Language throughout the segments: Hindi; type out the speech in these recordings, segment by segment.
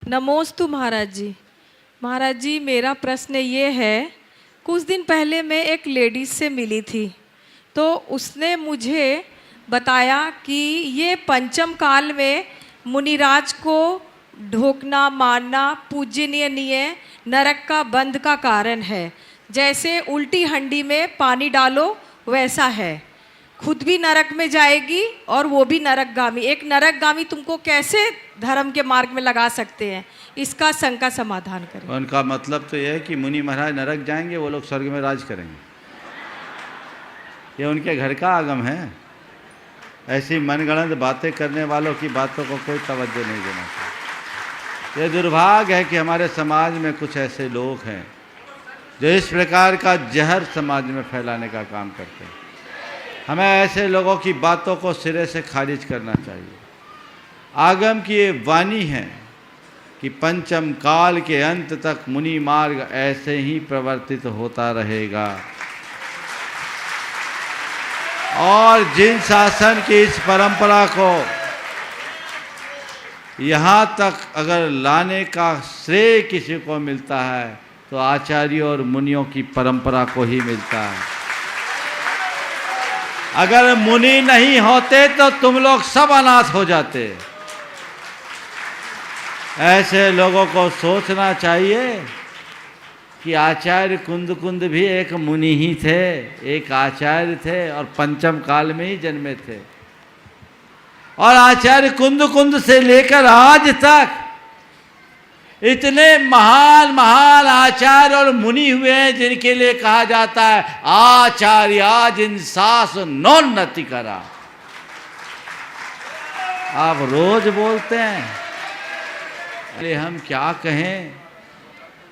नमोस्तु महाराज जी। महाराज जी, मेरा प्रश्न ये है, कुछ दिन पहले मैं एक लेडीज से मिली थी, तो उसने मुझे बताया कि ये पंचम काल में मुनिराज को ढोकना मारना पूजनीय नहीं है, नरक का बंध का कारण है। जैसे उल्टी हंडी में पानी डालो वैसा है, खुद भी नरक में जाएगी और वो भी नरकगामी। एक नरकगामी तुमको कैसे धर्म के मार्ग में लगा सकते हैं, इसका शंका समाधान करें। उनका मतलब तो यह है कि मुनि महाराज नरक जाएंगे, वो लोग स्वर्ग में राज करेंगे। ये उनके घर का आगम है। ऐसी मनगढ़ंत बातें करने वालों की बातों को कोई तवज्जो नहीं देना चाहिए। ये दुर्भाग्य है कि हमारे समाज में कुछ ऐसे लोग हैं जो इस प्रकार का जहर समाज में फैलाने का काम करते हैं। हमें ऐसे लोगों की बातों को सिरे से खारिज करना चाहिए। आगम की ये वाणी है कि पंचम काल के अंत तक मुनि मार्ग ऐसे ही प्रवर्तित होता रहेगा और जिन शासन की इस परंपरा को यहाँ तक अगर लाने का श्रेय किसी को मिलता है तो आचार्यों और मुनियों की परंपरा को ही मिलता है। अगर मुनि नहीं होते तो तुम लोग सब अनाथ हो जाते। ऐसे लोगों को सोचना चाहिए कि आचार्य कुंद कुंद भी एक मुनि ही थे, एक आचार्य थे और पंचम काल में ही जन्मे थे। और आचार्य कुंद कुंद से लेकर आज तक इतने महान महान आचार्य और मुनि हुए हैं जिनके लिए कहा जाता है आचार्य जिन सास नोन्नति करा। आप रोज बोलते हैं, अरे हम क्या कहें,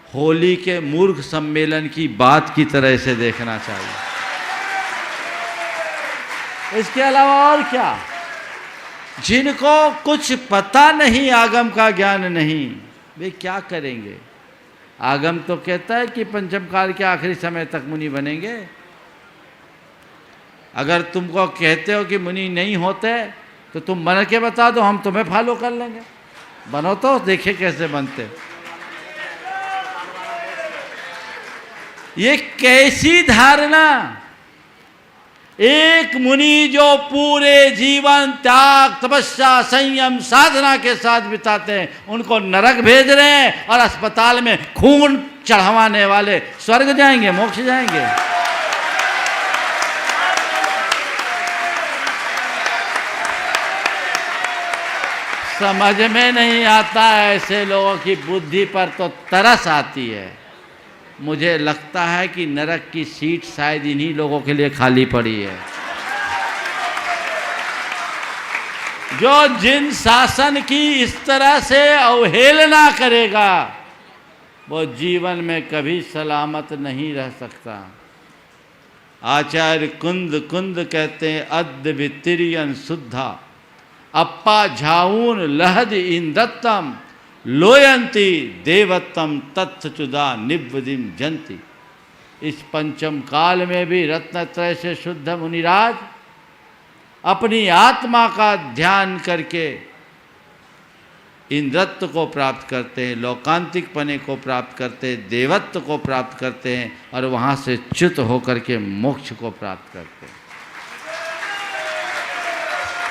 होली के मूर्ख सम्मेलन की बात की तरह से देखना चाहिए। इसके अलावा और क्या? जिनको कुछ पता नहीं, आगम का ज्ञान नहीं, वे क्या करेंगे? आगम तो कहता है कि पंचम काल के आखिरी समय तक मुनि बनेंगे। अगर तुमको कहते हो कि मुनि नहीं होते तो तुम बन के बता दो, हम तुम्हें फॉलो कर लेंगे। बनो तो देखे कैसे बनते। ये कैसी धारणा? एक मुनि जो पूरे जीवन त्याग तपस्या संयम साधना के साथ बिताते हैं, उनको नरक भेज रहे हैं और अस्पताल में खून चढ़वाने वाले स्वर्ग जाएंगे, मोक्ष जाएंगे। समझ में नहीं आता। ऐसे लोगों की बुद्धि पर तो तरस आती है। मुझे लगता है कि नरक की सीट शायद इन्हीं लोगों के लिए खाली पड़ी है। जो जिन शासन की इस तरह से अवहेलना करेगा वो जीवन में कभी सलामत नहीं रह सकता। आचार्य कुंद कुंद कहते हैं अद्य वितिरियन शुद्धा अप्पा झाऊन लहद इंदत्तम लोयंती देवत्तम तत्थचुदा निब्बदिम जंती। इस पंचम काल में भी रत्नत्रय से शुद्ध मुनिराज अपनी आत्मा का ध्यान करके इंद्रत्व को प्राप्त करते हैं, लौकांतिक पने को प्राप्त करते हैं, देवत्व को प्राप्त करते हैं और वहाँ से च्युत होकर के मोक्ष को प्राप्त करते हैं।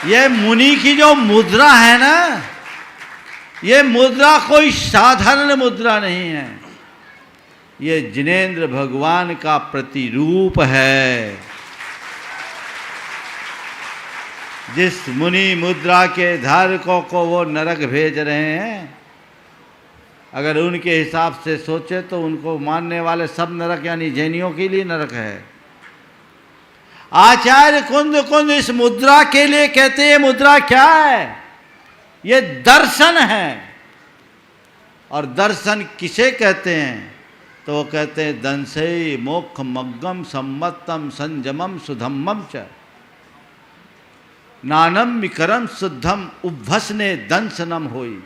यह मुनि की जो मुद्रा है ना, ये मुद्रा कोई साधारण मुद्रा नहीं है। ये जिनेंद्र भगवान का प्रतिरूप है। जिस मुनि मुद्रा के धारकों को वो नरक भेज रहे हैं, अगर उनके हिसाब से सोचे तो उनको मानने वाले सब नरक यानी जैनियों के लिए नरक है। आचार्य कुंद कुंद इस मुद्रा के लिए कहते हैं, मुद्रा क्या है? ये दर्शन है। और दर्शन किसे कहते हैं? तो वो कहते हैं दंसई मोक्ष मग्गम सम्मतम संजमम सुधम्मम च नानम विकरम शुद्धम उभसने दंसनम होई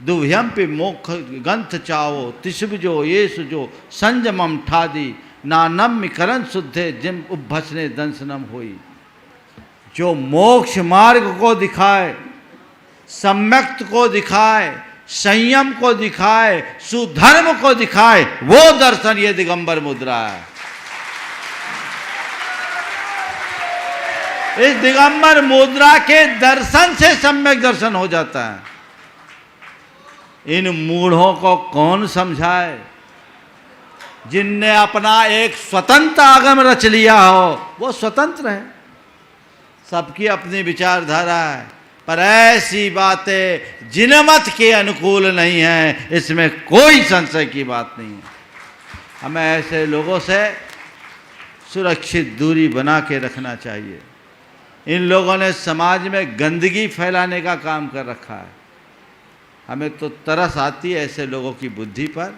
दुभ्यम पे मोक्ष गंथ चाओ तिसुबजो ये सुजो संजमम ठादी नानम विकरण शुद्धे जिम उभसने दंसनम होई। जो मोक्ष मार्ग को दिखाए, सम्यक्त को दिखाए, संयम को दिखाए, सुधर्म को दिखाए, वो दर्शन ये दिगंबर मुद्रा है। इस दिगंबर मुद्रा के दर्शन से सम्यक दर्शन हो जाता है। इन मूढ़ों को कौन समझाए, जिनने अपना एक स्वतंत्र आगम रच लिया हो, वो स्वतंत्र है, सबकी अपनी विचारधारा है, पर ऐसी बातें जिनमत के अनुकूल नहीं है, इसमें कोई संशय की बात नहीं है। हमें ऐसे लोगों से सुरक्षित दूरी बना के रखना चाहिए। इन लोगों ने समाज में गंदगी फैलाने का काम कर रखा है। हमें तो तरस आती है ऐसे लोगों की बुद्धि पर।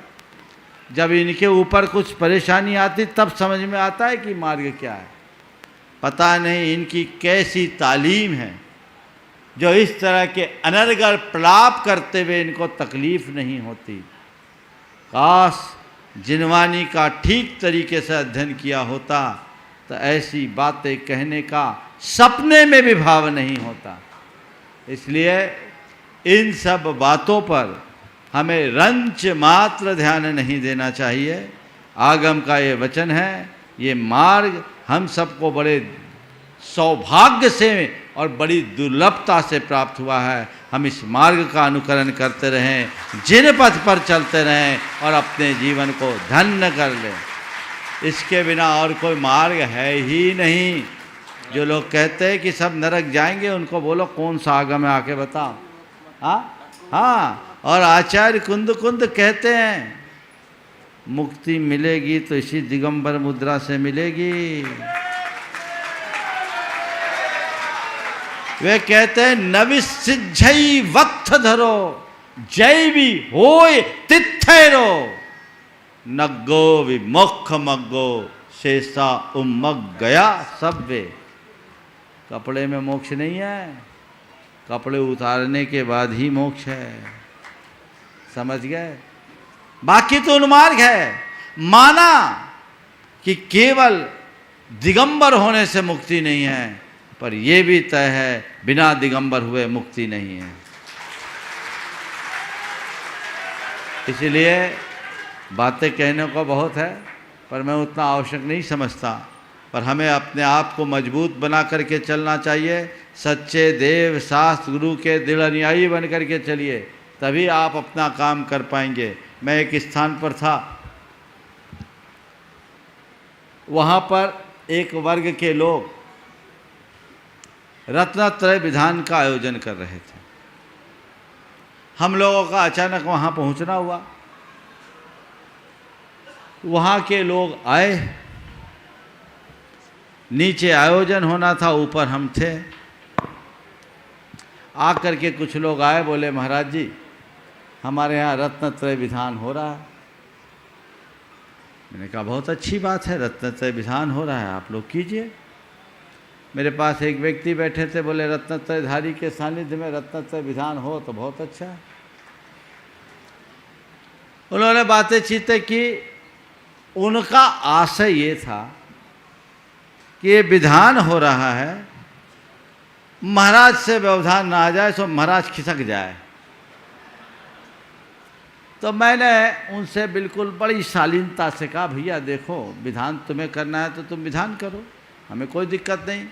जब इनके ऊपर कुछ परेशानी आती तब समझ में आता है कि मार्ग क्या है। पता नहीं इनकी कैसी तालीम है जो इस तरह के अनर्गल प्रलाप करते हुए इनको तकलीफ नहीं होती। काश जिनवानी का ठीक तरीके से अध्ययन किया होता तो ऐसी बातें कहने का सपने में भी भाव नहीं होता। इसलिए इन सब बातों पर हमें रंच मात्र ध्यान नहीं देना चाहिए। आगम का ये वचन है, ये मार्ग हम सबको बड़े सौभाग्य से और बड़ी दुर्लभता से प्राप्त हुआ है। हम इस मार्ग का अनुकरण करते रहें, जिन पथ पर चलते रहें और अपने जीवन को धन्य कर लें। इसके बिना और कोई मार्ग है ही नहीं। जो लोग कहते हैं कि सब नरक जाएंगे, उनको बोलो कौन सा आगम है, आके बताओ। हाँ, और आचार्य कुंद कुंद कहते हैं मुक्ति मिलेगी तो इसी दिगंबर मुद्रा से मिलेगी। वे कहते हैं नविसिज्झई वत्थ धरो जैवी होय तिथैरो नग्गो विमुख मग्गो शेषा उम्मग गया सब्वे। कपड़े में मोक्ष नहीं है, कपड़े उतारने के बाद ही मोक्ष है। समझ गए? बाकी तो उन्मार्ग है। माना कि केवल दिगंबर होने से मुक्ति नहीं है, पर यह भी तय है बिना दिगंबर हुए मुक्ति नहीं है। इसलिए बातें कहने को बहुत है, पर मैं उतना आवश्यक नहीं समझता। पर हमें अपने आप को मजबूत बना करके चलना चाहिए। सच्चे देव शास्त्र गुरु के दृढ़ अनुयायी बन करके चलिए, तभी आप अपना काम कर पाएंगे। मैं एक स्थान पर था, वहाँ पर एक वर्ग के लोग रत्नत्रय विधान का आयोजन कर रहे थे। हम लोगों का अचानक वहाँ पहुँचना हुआ। वहाँ के लोग आए, नीचे आयोजन होना था, ऊपर हम थे। आकर के कुछ लोग आए, बोले महाराज जी हमारे यहाँ रत्नत्रय विधान हो रहा है। मैंने कहा बहुत अच्छी बात है, रत्नत्रय विधान हो रहा है, आप लोग कीजिए। मेरे पास एक व्यक्ति बैठे थे, बोले रत्नत्रयधारी के सानिध्य में रत्नत्रय विधान हो तो बहुत अच्छा है। उन्होंने बातें चीतें की। उनका आशय ये था कि ये विधान हो रहा है, महाराज से व्यवधान ना आ जाए तो महाराज खिसक जाए। तो मैंने उनसे बिल्कुल बड़ी शालीनता से कहा, भैया देखो विधान तुम्हें करना है तो तुम विधान करो, हमें कोई दिक्कत नहीं।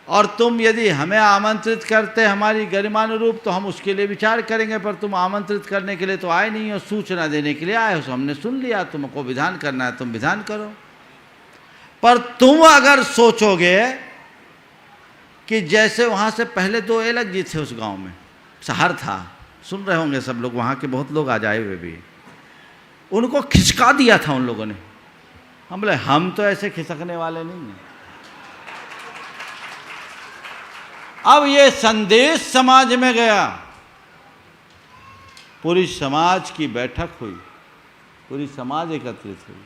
और तुम यदि हमें आमंत्रित करते हमारी गरिमानुरूप तो हम उसके लिए विचार करेंगे, पर तुम आमंत्रित करने के लिए तो आए नहीं हो, सूचना देने के लिए आए हो। तो हमने सुन लिया, तुमको विधान करना है तुम विधान करो। पर तुम अगर सोचोगे कि जैसे वहाँ से पहले 2 अलग जी थे उस गांव में, शहर था, सुन रहे होंगे सब लोग, वहाँ के बहुत लोग आज आए हुए भी, उनको खिसका दिया था उन लोगों ने। हम बोले हम तो ऐसे खिसकने वाले नहीं हैं। अब ये संदेश समाज में गया, पूरी समाज की बैठक हुई, पूरी समाज एकत्रित हुई,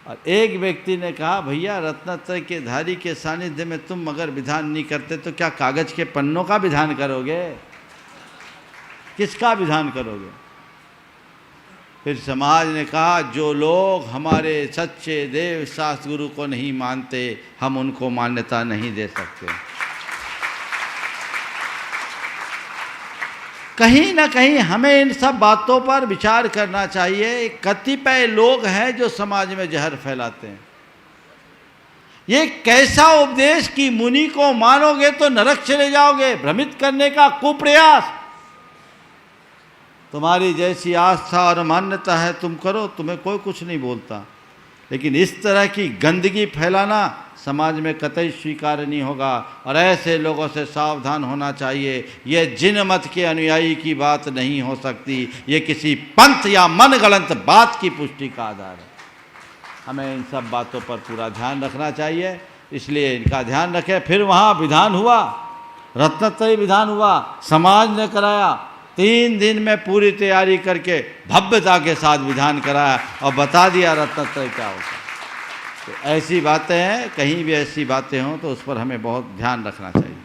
और एक व्यक्ति ने कहा भैया रत्नत्रय के धारी के सानिध्य में तुम अगर विधान नहीं करते तो क्या कागज के पन्नों का विधान करोगे, किसका विधान करोगे? फिर समाज ने कहा जो लोग हमारे सच्चे देव शास्त्र गुरु को नहीं मानते हम उनको मान्यता नहीं दे सकते। कहीं ना कहीं हमें इन सब बातों पर विचार करना चाहिए। कतिपय लोग हैं जो समाज में जहर फैलाते हैं। ये कैसा उपदेश कि मुनि को मानोगे तो नरक चले जाओगे, भ्रमित करने का कुप्रयास। तुम्हारी जैसी आस्था और मान्यता है तुम करो, तुम्हें कोई कुछ नहीं बोलता, लेकिन इस तरह की गंदगी फैलाना समाज में कतई स्वीकार्य नहीं होगा और ऐसे लोगों से सावधान होना चाहिए। ये जिन मत के अनुयायी की बात नहीं हो सकती, ये किसी पंथ या मनगढ़ंत बात की पुष्टि का आधार है। हमें इन सब बातों पर पूरा ध्यान रखना चाहिए, इसलिए इनका ध्यान रखें। फिर वहाँ विधान हुआ, रत्नत्रयी विधान हुआ, समाज ने कराया। 3 दिन में पूरी तैयारी करके भव्यता के साथ विधान कराया और बता दिया रत्नत्रयी क्या होता है। तो ऐसी बातें हैं, कहीं भी ऐसी बातें हों तो उस पर हमें बहुत ध्यान रखना चाहिए।